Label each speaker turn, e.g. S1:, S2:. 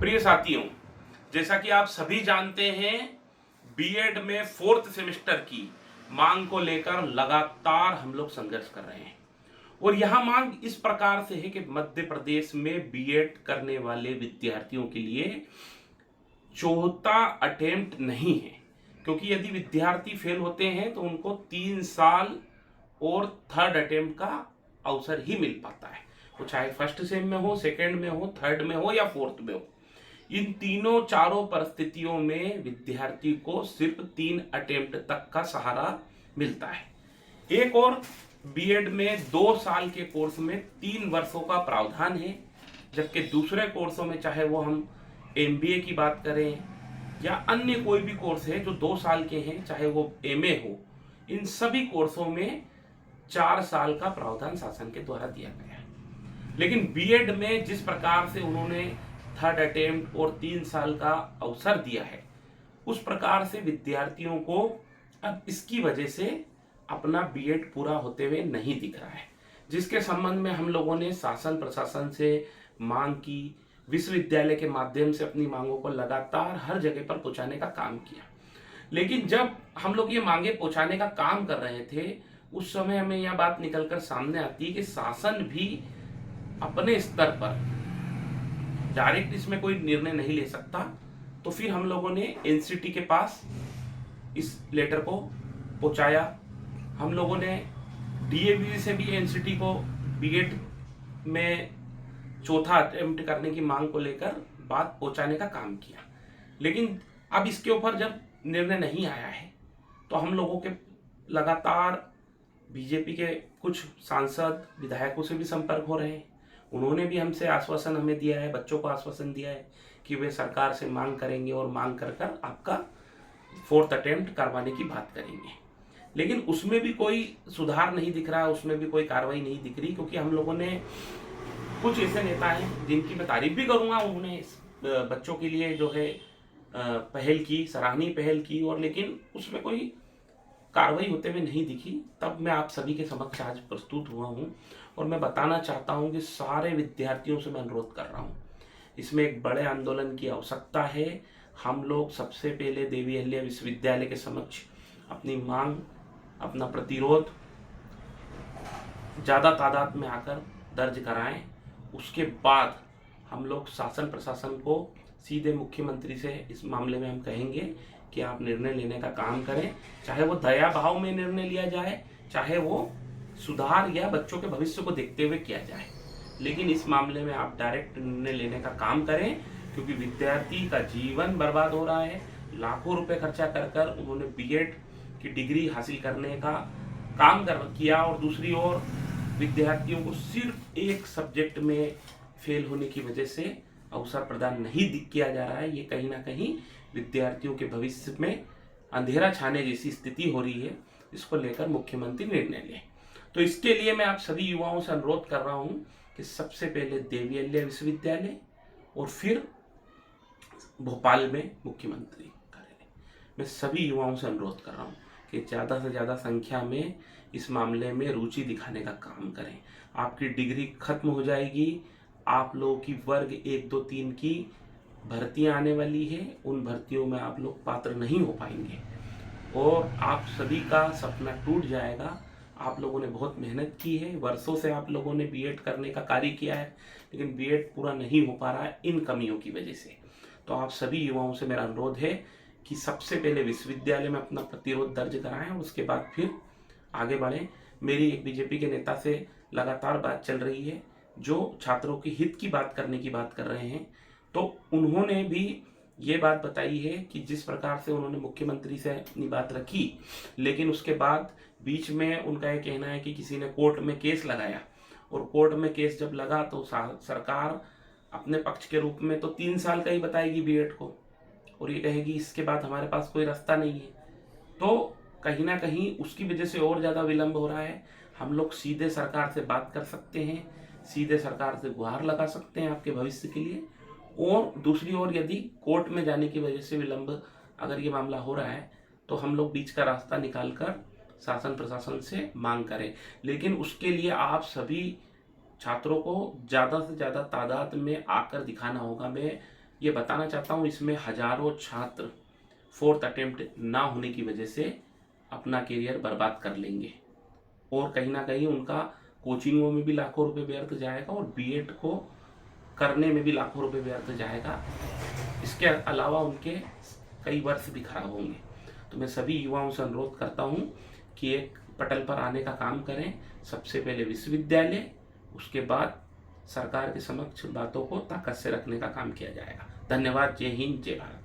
S1: प्रिय साथियों, जैसा कि आप सभी जानते हैं, बीएड में 4th सेमेस्टर की मांग को लेकर लगातार हम लोग संघर्ष कर रहे हैं। और यह मांग इस प्रकार से है कि मध्य प्रदेश में बीएड करने वाले विद्यार्थियों के लिए चौथा अटेम्प्ट नहीं है, क्योंकि यदि विद्यार्थी फेल होते हैं तो उनको 3 साल और थर्ड अटेम्प्ट का अवसर ही मिल पाता है। वो चाहे फर्स्ट सेम में हो, सेकंड में हो, थर्ड में हो या फोर्थ में हो। इन तीनों चारों परिस्थितियों में विद्यार्थी को सिर्फ 3 अटेम्प्ट तक का सहारा मिलता है। एक और बीएड में 2 साल के कोर्स में 3 वर्षों का प्रावधान है, जबकि दूसरे कोर्सों में चाहे वो हम एमबीए की बात करें या अन्य कोई भी कोर्स है जो 2 साल के हैं, चाहे वो एमए हो, इन सभी कोर्सों में 4 साल का प्रावधान शासन के द्वारा दिया गया है। लेकिन बीएड में जिस प्रकार से उन्होंने थर्ड अटेम्प्ट और 3 साल का अवसर दिया है, उस प्रकार से विद्यार्थियों को अब इसकी वजह से अपना बीएड पूरा होते हुए नहीं दिख रहा है, जिसके संबंध में हम लोगों ने शासन प्रशासन से मांग की, विश्वविद्यालय के माध्यम से अपनी मांगों को लगातार हर जगह पर पहुंचाने का काम किया। लेकिन जब हम लोग ये मांगे पहुंचाने का काम कर रहे थे, उस समय हमें यह बात निकलकर सामने आती है कि शासन भी अपने स्तर पर डायरेक्ट इसमें कोई निर्णय नहीं ले सकता। तो फिर हम लोगों ने एनसीटी के पास इस लेटर को पहुंचाया। हम लोगों ने डीएवी से भी एनसीटी को बीएड में चौथा अटेम्प्ट करने की मांग को लेकर बात पहुंचाने का काम किया। लेकिन अब इसके ऊपर जब निर्णय नहीं आया है, तो हम लोगों के लगातार बीजेपी के कुछ सांसद विधायकों से भी संपर्क हो रहे हैं। उन्होंने भी हमसे आश्वासन हमें दिया है, बच्चों को आश्वासन दिया है कि वे सरकार से मांग करेंगे और मांग कर कर आपका 4th अटेम्प्ट करवाने की बात करेंगे। लेकिन उसमें भी कोई सुधार नहीं दिख रहा, उसमें भी कोई कार्रवाई नहीं दिख रही, क्योंकि हम लोगों ने कुछ ऐसे नेता हैं जिनकी मैं तारीफ भी करूंगा, उन्होंने बच्चों के लिए जो है पहल की, सराहनीय पहल की, और लेकिन उसमें कोई कार्रवाई होते हुए नहीं दिखी। तब मैं आप सभी के समक्ष आज प्रस्तुत हुआ हूं और मैं बताना चाहता हूं कि सारे विद्यार्थियों से मैं अनुरोध कर रहा हूं, इसमें एक बड़े आंदोलन की आवश्यकता है। हम लोग सबसे पहले देवी अहिल्या विश्वविद्यालय के समक्ष अपनी मांग, अपना प्रतिरोध ज़्यादा तादाद में आकर दर्ज कराएं। उसके बाद हम लोग शासन प्रशासन को सीधे मुख्यमंत्री से इस मामले में हम कहेंगे कि आप निर्णय लेने का काम करें, चाहे वो दया भाव में निर्णय लिया जाए, चाहे वो सुधार या बच्चों के भविष्य को देखते हुए किया जाए। लेकिन इस मामले में आप डायरेक्ट निर्णय लेने का काम करें, क्योंकि विद्यार्थी का जीवन बर्बाद हो रहा है। लाखों रुपए खर्चा कर कर उन्होंने बीएड की डिग्री हासिल करने का काम किया, और दूसरी ओर विद्यार्थियों को सिर्फ एक सब्जेक्ट में फेल होने की वजह से अवसर प्रदान नहीं किया जा रहा है। ये कहीं ना कहीं विद्यार्थियों के भविष्य में अंधेरा छाने जैसी स्थिति हो रही है। इसको लेकर मुख्यमंत्री निर्णय लें। तो इसके लिए मैं आप सभी युवाओं से अनुरोध कर रहा हूं कि सबसे पहले देवी अहिल्या विश्वविद्यालय और फिर भोपाल में मुख्यमंत्री कार्यालय, मैं सभी युवाओं से अनुरोध कर रहा हूं कि ज़्यादा से ज़्यादा संख्या में इस मामले में रुचि दिखाने का काम करें। आपकी डिग्री खत्म हो जाएगी, आप लोगों की वर्ग 1, 2, 3 की भर्तियां आने वाली है, उन भर्तियों में आप लोग पात्र नहीं हो पाएंगे और आप सभी का सपना टूट जाएगा। आप लोगों ने बहुत मेहनत की है, वर्षों से आप लोगों ने बीएड करने का कार्य किया है, लेकिन बीएड पूरा नहीं हो पा रहा है इन कमियों की वजह से। तो आप सभी युवाओं से मेरा अनुरोध है कि सबसे पहले विश्वविद्यालय में अपना प्रतिरोध दर्ज कराएं और उसके बाद फिर आगे बढ़ें। मेरी एक बीजेपी के नेता से लगातार बात चल रही है, जो छात्रों के हित की बात करने की बात कर रहे हैं। तो उन्होंने भी ये बात बताई है कि जिस प्रकार से उन्होंने मुख्यमंत्री से अपनी बात रखी, लेकिन उसके बाद बीच में उनका ये कहना है कि किसी ने कोर्ट में केस लगाया, और कोर्ट में केस जब लगा तो सरकार अपने पक्ष के रूप में तो 3 साल का ही बताएगी बीएड को, और ये कहेगी इसके बाद हमारे पास कोई रास्ता नहीं है। तो कहीं ना कहीं उसकी वजह से और ज़्यादा विलंब हो रहा है। हम लोग सीधे सरकार से बात कर सकते हैं, सीधे सरकार से गुहार लगा सकते हैं आपके भविष्य के लिए। और दूसरी ओर यदि कोर्ट में जाने की वजह से विलंब अगर ये मामला हो रहा है, तो हम लोग बीच का रास्ता निकालकर शासन प्रशासन से मांग करें। लेकिन उसके लिए आप सभी छात्रों को ज़्यादा से ज़्यादा तादाद में आकर दिखाना होगा। मैं ये बताना चाहता हूँ, इसमें हजारों छात्र फोर्थ अटेम्प्ट ना होने की वजह से अपना करियर बर्बाद कर लेंगे और कहीं ना कहीं उनका कोचिंगों में भी लाखों रुपए व्यर्थ जाएगा और बीएड को करने में भी लाखों रुपए व्यर्थ जाएगा। इसके अलावा उनके कई वर्ष भी खराब होंगे। तो मैं सभी युवाओं से अनुरोध करता हूं कि एक पटल पर आने का काम करें। सबसे पहले विश्वविद्यालय, उसके बाद सरकार के समक्ष बातों को ताकत से रखने का काम किया जाएगा। धन्यवाद। जय हिंद, जय भारत।